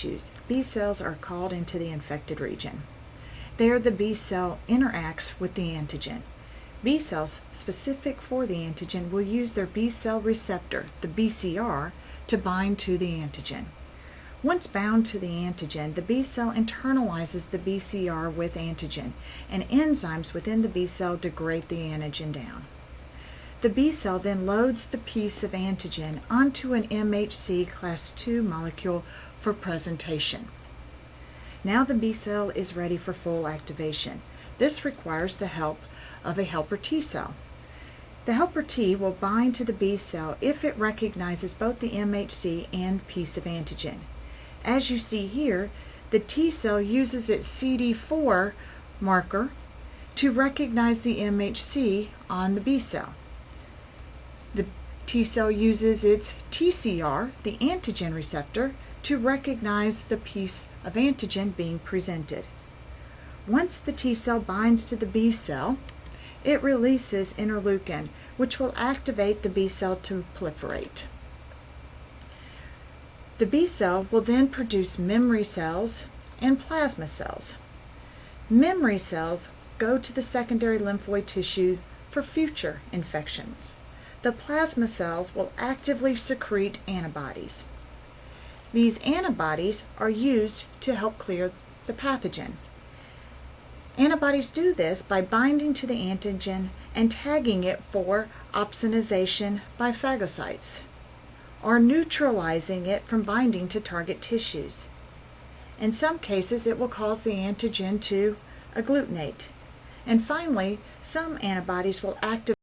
tissues. B cells are called into the infected region. There the B cell interacts with the antigen. B cells specific for the antigen will use their B cell receptor, the BCR, to bind to the antigen. Once bound to the antigen, the B cell internalizes the BCR with antigen, and enzymes within the B cell degrade the antigen down. The B cell then loads the piece of antigen onto an MHC class II molecule for presentation. Now the B cell is ready for full activation. This requires the help of a helper T cell. The helper T will bind to the B cell if it recognizes both the MHC and piece of antigen. As you see here, the T cell uses its CD4 marker to recognize the MHC on the B cell. The T cell uses its TCR, the antigen receptor, to recognize the piece of antigen being presented. Once the T cell binds to the B cell, it releases interleukin, which will activate the B cell to proliferate. The B cell will then produce memory cells and plasma cells. Memory cells go to the secondary lymphoid tissue for future infections. The plasma cells will actively secrete antibodies. These antibodies are used to help clear the pathogen. Antibodies do this by binding to the antigen and tagging it for opsonization by phagocytes, or neutralizing it from binding to target tissues. In some cases, it will cause the antigen to agglutinate. And finally, some antibodies will activate